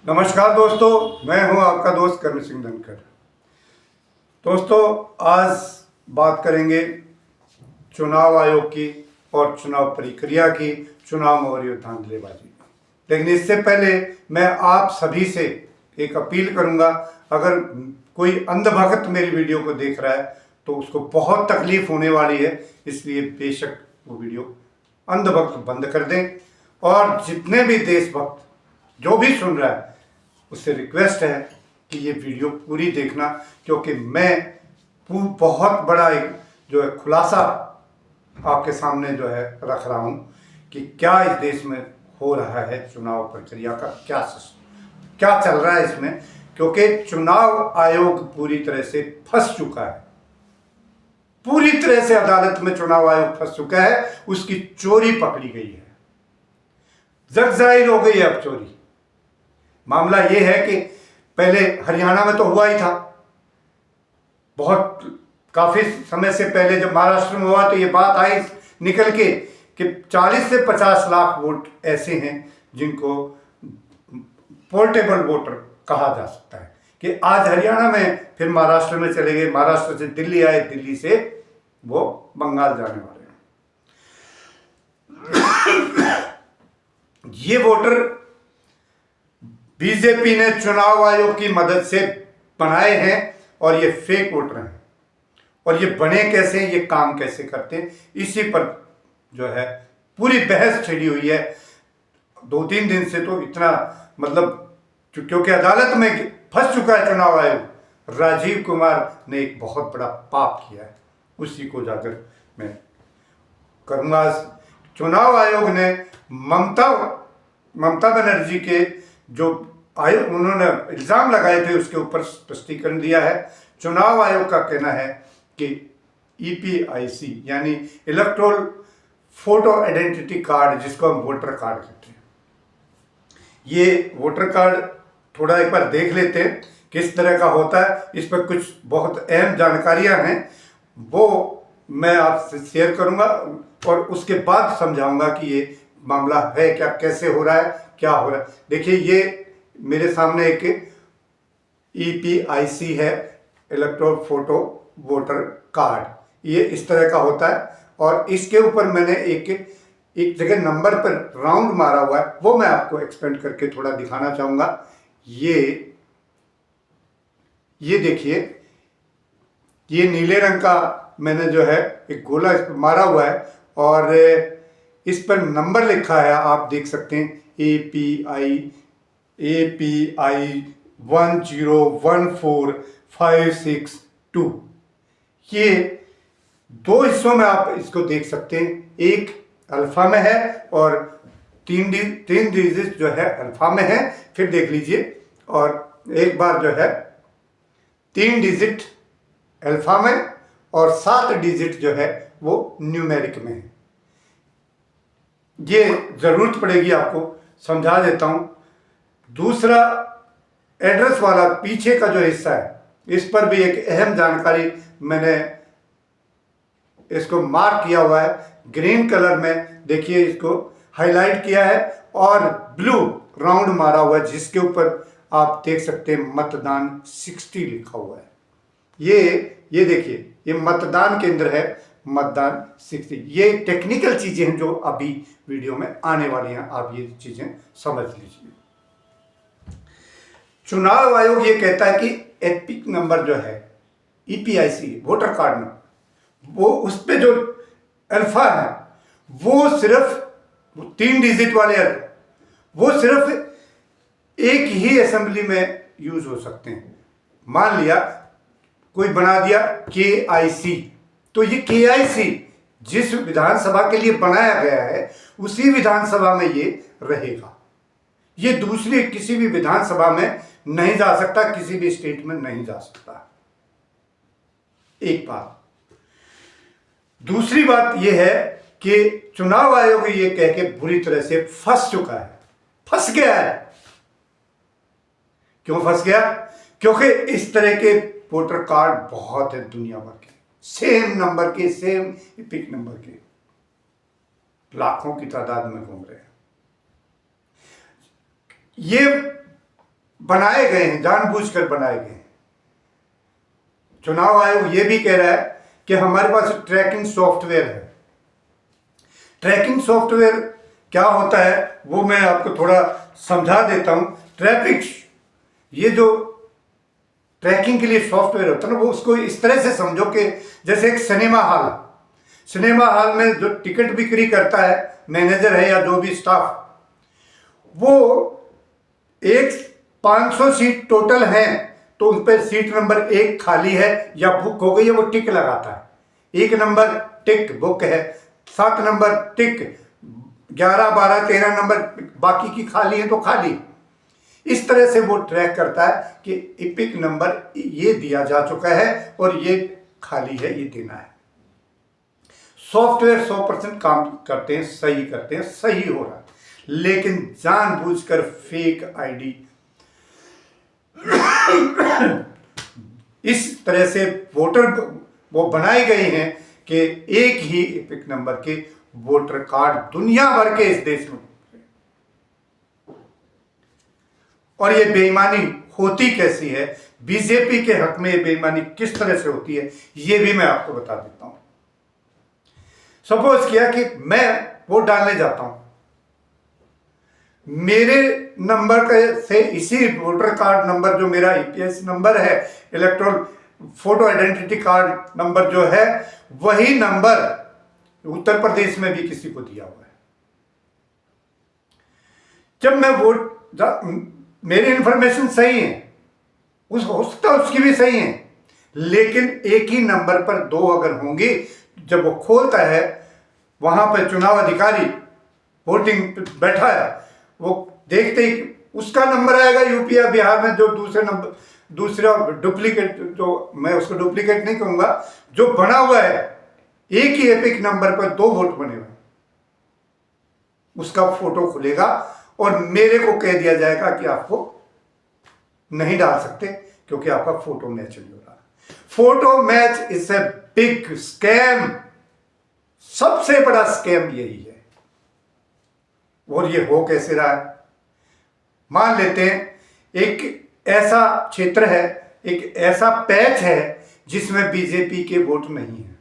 नमस्कार दोस्तों, मैं हूं आपका दोस्त करण सिंह धनखड़। दोस्तों, आज बात करेंगे चुनाव आयोग की और चुनाव प्रक्रिया की, चुनाव में हो रही धांधलीबाजी। लेकिन इससे पहले मैं आप सभी से एक अपील करूंगा, अगर कोई अंधभक्त मेरी वीडियो को देख रहा है तो उसको बहुत तकलीफ होने वाली है, इसलिए बेशक वो वीडियो अंधभक्त बंद कर दें। और जितने भी देशभक्त जो भी सुन रहा है उससे रिक्वेस्ट है कि ये वीडियो पूरी देखना, क्योंकि मैं बहुत बड़ा एक जो है खुलासा आपके सामने जो है रख रहा हूँ कि क्या इस देश में हो रहा है, चुनाव प्रक्रिया का क्या चल रहा है इसमें। क्योंकि चुनाव आयोग पूरी तरह से फंस चुका है, पूरी तरह से अदालत में चुनाव आयोग फंस चुका है। उसकी चोरी पकड़ी गई है, जग जाहिर हो गई है अब चोरी। मामला यह है कि पहले हरियाणा में तो हुआ ही था, बहुत काफी समय से पहले जब महाराष्ट्र में हुआ तो ये बात आई निकल के कि 40 से 50 लाख वोट ऐसे हैं जिनको पोर्टेबल वोटर कहा जा सकता है। कि आज हरियाणा में, फिर महाराष्ट्र में चले गए, महाराष्ट्र से दिल्ली आए, दिल्ली से वो बंगाल जाने वाले हैं। ये वोटर बीजेपी ने चुनाव आयोग की मदद से बनाए हैं और ये फेक वोटर हैं। और ये बने कैसे, ये काम कैसे करते हैं, इसी पर जो है पूरी बहस छिड़ी हुई है 2-3 दिन से। तो इतना मतलब क्योंकि अदालत में फंस चुका है चुनाव आयोग, राजीव कुमार ने एक बहुत बड़ा पाप किया है, उसी को जाकर मैं करूँगा। चुनाव आयोग ने ममता बनर्जी के जो आयोग उन्होंने इल्ज़ाम लगाए थे उसके ऊपर स्पष्टीकरण दिया है। चुनाव आयोग का कहना है कि EPIC यानी इलेक्टोरल फोटो आइडेंटिटी कार्ड, जिसको हम वोटर कार्ड कहते हैं, ये वोटर कार्ड थोड़ा एक बार देख लेते हैं किस तरह का होता है। इस पर कुछ बहुत अहम जानकारियां हैं, वो मैं आपसे शेयर करूंगा और उसके बाद समझाऊंगा कि ये मामला है क्या, कैसे हो रहा है, क्या हो रहा है। देखिए, ये मेरे सामने एक EPIC है, इलेक्टोरल फोटो वोटर कार्ड, ये इस तरह का होता है। और इसके ऊपर मैंने एक जगह नंबर पर राउंड मारा हुआ है, वो मैं आपको एक्सपेंड करके थोड़ा दिखाना चाहूँगा। ये देखिए, ये नीले रंग का मैंने जो है एक गोला इस पर मारा हुआ है और इस पर नंबर लिखा है, आप देख सकते हैं API 1014562। ये 2 हिस्सों में आप इसको देख सकते हैं, एक अल्फा में है और 3 डिजिट जो है अल्फा में है। फिर देख लीजिए, और एक बार जो है 3 डिजिट अल्फा में और 7 डिजिट जो है वो न्यूमेरिक में है। ये जरूरत पड़ेगी आपको, समझा देता हूं। दूसरा एड्रेस वाला पीछे का जो हिस्सा है, इस पर भी एक अहम जानकारी मैंने इसको मार्क किया हुआ है ग्रीन कलर में, देखिए इसको हाईलाइट किया है, और ब्लू राउंड मारा हुआ है जिसके ऊपर आप देख सकते हैं मतदान 60 लिखा हुआ है। ये देखिए, ये मतदान केंद्र है, मतदान 60। ये टेक्निकल चीजें हैं जो अभी वीडियो में आने वाली हैं, आप ये चीजें समझ लीजिए। चुनाव आयोग ये कहता है कि एपिक नंबर जो है EPIC वोटर कार्ड में, वो उस पे जो अल्फा है वो सिर्फ 3 डिजिट वाले वो सिर्फ एक ही असेंबली में यूज हो सकते हैं। मान लिया कोई बना दिया KIC, तो ये KIC जिस विधानसभा के लिए बनाया गया है उसी विधानसभा में ये रहेगा। ये दूसरी किसी भी विधानसभा में नहीं जा सकता, किसी भी स्टेट में नहीं जा सकता। एक बात। दूसरी बात यह है कि चुनाव आयोग ये कह के बुरी तरह से फंस चुका है, फंस गया है। क्यों फंस गया? क्योंकि इस तरह के वोटर कार्ड बहुत है दुनिया भर के, सेम नंबर के, सेम एपिक नंबर के, लाखों की तादाद में घूम रहे हैं। ये बनाए गए हैं, जानबूझकर बनाए गए हैं। चुनाव आयोग ये भी कह रहा है कि हमारे पास ट्रैकिंग सॉफ्टवेयर है। ट्रैकिंग सॉफ्टवेयर क्या होता है वो मैं आपको थोड़ा समझा देता हूं। ट्रैफिक, ये जो ट्रैकिंग के लिए सॉफ्टवेयर होता है ना, वो उसको इस तरह से समझो कि जैसे एक सिनेमा हॉल में जो टिकट बिक्री करता है मैनेजर है या जो भी स्टाफ, वो एक 500 सीट टोटल हैं तो उन पर सीट नंबर 1 खाली है या बुक हो गई है, वो टिक लगाता है। 1 नंबर टिक बुक है, 7 नंबर टिक, 11 12 13 नंबर बाकी की खाली है तो खाली। इस तरह से वो ट्रैक करता है कि इपिक नंबर ये दिया जा चुका है और ये खाली है, ये देना है। सॉफ्टवेयर 100% काम करते हैं, सही करते हैं, सही हो रहा है। लेकिन जानबूझकर फेक आईडी इस तरह से वोटर वो बनाए गए हैं कि एक ही एपिक नंबर के वोटर कार्ड दुनिया भर के इस देश में, और ये बेईमानी होती कैसी है, बीजेपी के हक में ये बेईमानी किस तरह से होती है, ये भी मैं आपको बता देता हूं। सपोज किया कि मैं वोट डालने जाता हूं, मेरे नंबर से इसी वोटर कार्ड नंबर जो मेरा ईपीएस नंबर है, electoral photo identity card number जो है, वही नंबर उत्तर प्रदेश में भी किसी को दिया हुआ है। जब मैं मेरी इंफॉर्मेशन सही है, हो सकता है उसकी भी सही है, लेकिन एक ही नंबर पर 2 अगर होंगी, जब वो खोलता है वहां पर चुनाव अधिकारी वोटिंग बैठा है, वो देखते ही उसका नंबर आएगा यूपी या बिहार में, जो दूसरा डुप्लीकेट, जो मैं उसको डुप्लीकेट नहीं कहूंगा, जो बना हुआ है एक ही एपिक नंबर पर 2 वोट बने हुए, उसका फोटो खुलेगा और मेरे को कह दिया जाएगा कि आपको नहीं डाल सकते क्योंकि आपका फोटो मैच नहीं हो रहा। Photo match is a big scam, सबसे बड़ा स्कैम यही है। और ये हो कैसे रहा है? मान लेते हैं एक ऐसा क्षेत्र है, एक ऐसा पैच है जिसमें बीजेपी के वोट नहीं है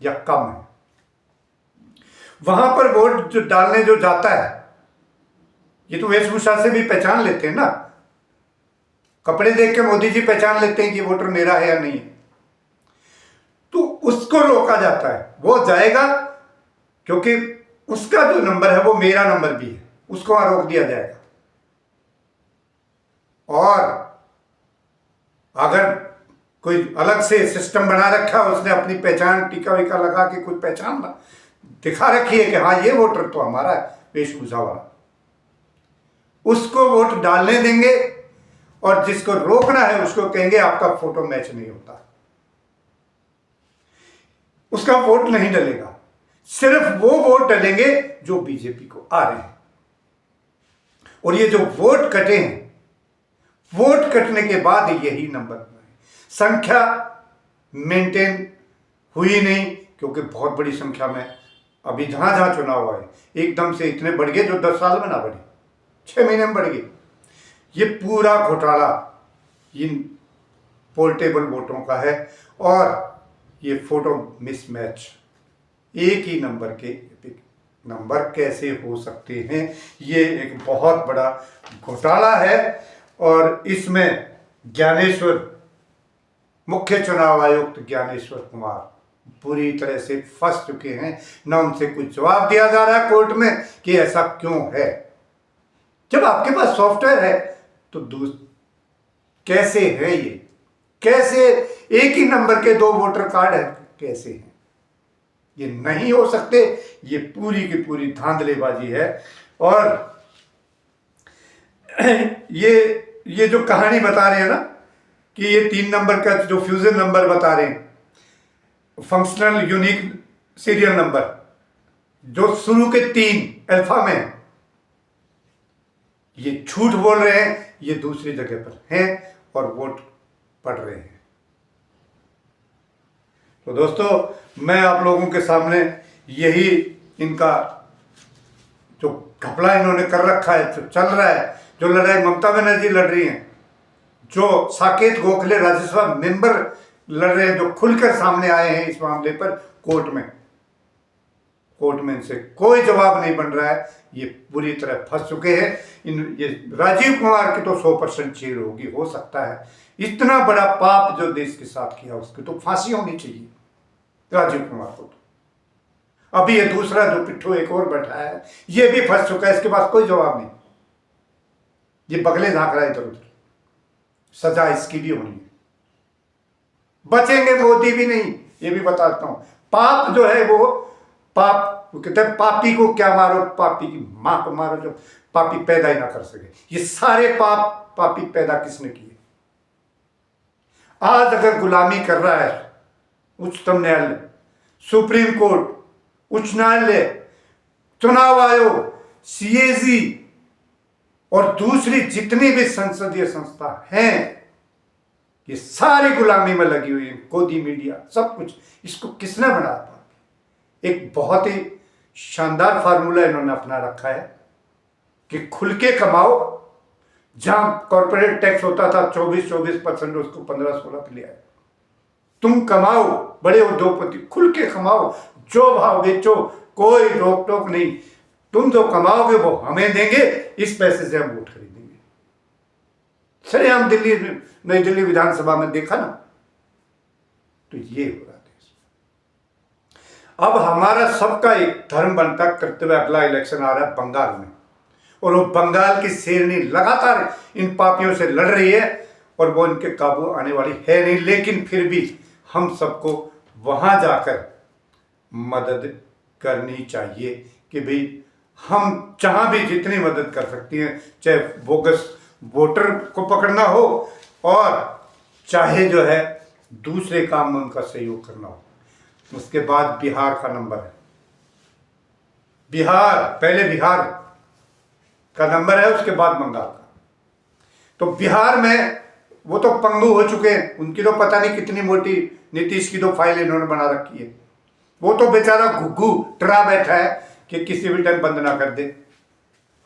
या कम है, वहां पर वोट जो डालने जो जाता है, ये तो वेशभूषा से भी पहचान लेते हैं ना, कपड़े देख के मोदी जी पहचान लेते हैं कि वोटर मेरा है या नहीं है, तो उसको रोका जाता है। वो जाएगा क्योंकि उसका जो नंबर है वो मेरा नंबर भी है, उसको वहां रोक दिया जाएगा। और अगर कोई अलग से सिस्टम बना रखा है, उसने अपनी पहचान टीका वीका लगा के कोई पहचान दिखा रखी है कि हाँ ये वोटर तो हमारा है वेशभूषा वाला, उसको वोट डालने देंगे और जिसको रोकना है उसको कहेंगे आपका फोटो मैच नहीं होता, उसका वोट नहीं डलेगा। सिर्फ वो वोट डलेंगे जो बीजेपी को आ रहे हैं। और ये जो वोट कटे हैं, वोट कटने के बाद यही नंबर संख्या मेंटेन हुई नहीं, क्योंकि बहुत बड़ी संख्या में अभी जहां जहां चुनाव आए एकदम से इतने बढ़ गए जो 10 साल में ना बढ़े, 6 महीने में बढ़ गए। ये पूरा घोटाला इन पोर्टेबल वोटों का है और ये फोटो मिसमैच, एक ही नंबर के नंबर कैसे हो सकते हैं, ये एक बहुत बड़ा घोटाला है। और इसमें मुख्य चुनाव आयुक्त ज्ञानेश्वर कुमार पूरी तरह से फंस चुके हैं। ना उनसे कुछ जवाब दिया जा रहा है कोर्ट में कि ऐसा क्यों है। जब आपके पास सॉफ्टवेयर है तो कैसे है ये, कैसे एक ही नंबर के 2 वोटर कार्ड है, कैसे हैं? ये नहीं हो सकते। ये पूरी की पूरी धांधलेबाजी है। और ये जो कहानी बता रहे हैं ना कि ये 3 नंबर का जो फ्यूजन नंबर बता रहे हैं, फंक्शनल यूनिक सीरियल नंबर, जो शुरू के 3 अल्फा में, ये झूठ बोल रहे हैं, ये दूसरी जगह पर हैं और वोट पड़ रहे हैं। तो दोस्तों, मैं आप लोगों के सामने यही इनका जो घपला इन्होंने कर रखा है, जो चल रहा है, जो लड़ाई ममता बनर्जी लड़ रही हैं, जो साकेत गोखले राज्यसभा मेंबर लड़ रहे हैं, जो खुलकर सामने आए हैं इस मामले पर कोर्ट में इनसे कोई जवाब नहीं बन रहा है। ये पूरी तरह फंस चुके हैं। ये राजीव कुमार की तो 100% जेल होगी, हो सकता है। इतना बड़ा पाप जो देश के साथ किया उसकी तो फांसी होनी चाहिए राजीव कुमार को। तो अभी ये दूसरा जो पिट्ठू एक और बैठा है, ये भी फंस चुका है, इसके पास कोई जवाब नहीं। ये बगले झांक रहा है इधर उधर। सजा इसकी भी होनी है। बचेंगे मोदी भी नहीं, ये भी बताता हूं। पाप जो है वो पाप, कहते हैं पापी को क्या मारो, पापी की मां को मारो जो पापी पैदा ही ना कर सके। ये सारे पाप पापी पैदा किसने किए? आज अगर गुलामी कर रहा है उच्चतम न्यायालय, सुप्रीम कोर्ट, उच्च न्यायालय, चुनाव आयोग, सीएजी और दूसरी जितनी भी संसदीय संस्था हैं, ये सारी गुलामी में लगी हुई है। गोदी मीडिया सब कुछ, इसको किसने बनाया था? एक बहुत ही शानदार फार्मूला इन्होंने अपना रखा है कि खुल के कमाओ। जहां कॉर्पोरेट टैक्स होता था 24% उसको 15-16 पे ले आए। तुम कमाओ, बड़े उद्योगपति खुल के कमाओ, जो भाव बेचो, कोई रोक टोक नहीं। तुम जो कमाओगे वो हमें देंगे, इस पैसे से हम वोट खरीदेंगे। सरे हम नई दिल्ली विधानसभा में देखा ना, तो ये हो रहा देश। अब हमारा सबका एक धर्म बनता कर्तव्य, अगला इलेक्शन आ रहा है बंगाल में, और वो बंगाल की शेरनी लगातार इन पापियों से लड़ रही है और वो इनके काबू आने वाली है नहीं। लेकिन फिर भी हम सबको वहां जाकर मदद करनी चाहिए कि भाई हम जहां भी जितनी मदद कर सकती हैं, चाहे बोगस वोटर को पकड़ना हो और चाहे जो है दूसरे काम में उनका सहयोग करना हो। उसके बाद बिहार का नंबर है। पहले बिहार का नंबर है, उसके बाद बंगाल का। तो बिहार में वो तो पंगु हो चुके हैं, उनकी तो पता नहीं कितनी मोटी नीतीश की तो फाइल इन्होंने बना रखी है। वो तो बेचारा घुग्गू डरा बैठा है कि किसी भी टाइम बंद ना कर दे।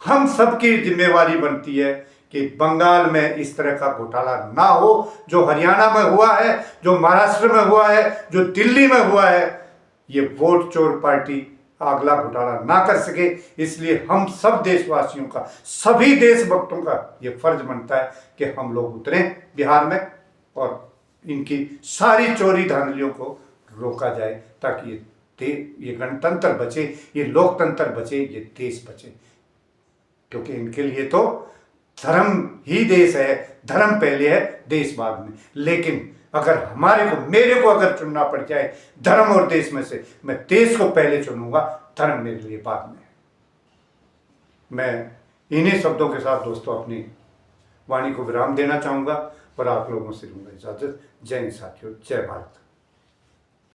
हम सबकी जिम्मेवारी बनती है कि बंगाल में इस तरह का घोटाला ना हो, जो हरियाणा में हुआ है, जो महाराष्ट्र में हुआ है, जो दिल्ली में हुआ है। ये वोट चोर पार्टी अगला घोटाला ना कर सके। इसलिए हम सब देशवासियों का, सभी देशभक्तों का ये फर्ज बनता है कि हम लोग उतरें बिहार में और इनकी सारी चोरी धांधलियों को रोका जाए, ताकि ये गणतंत्र बचे, ये लोकतंत्र बचे, ये देश बचे। क्योंकि इनके लिए तो धर्म ही देश है, धर्म पहले है, देश बाद में। लेकिन अगर मेरे को अगर चुनना पड़ जाए धर्म और देश में से, मैं देश को पहले चुनूंगा, धर्म मेरे लिए बाद में। मैं इन्हीं शब्दों के साथ दोस्तों अपनी वाणी को विराम देना चाहूंगा और आप लोगों से लूंगा इजाजत। जय हिंद साथियों, जय भारत।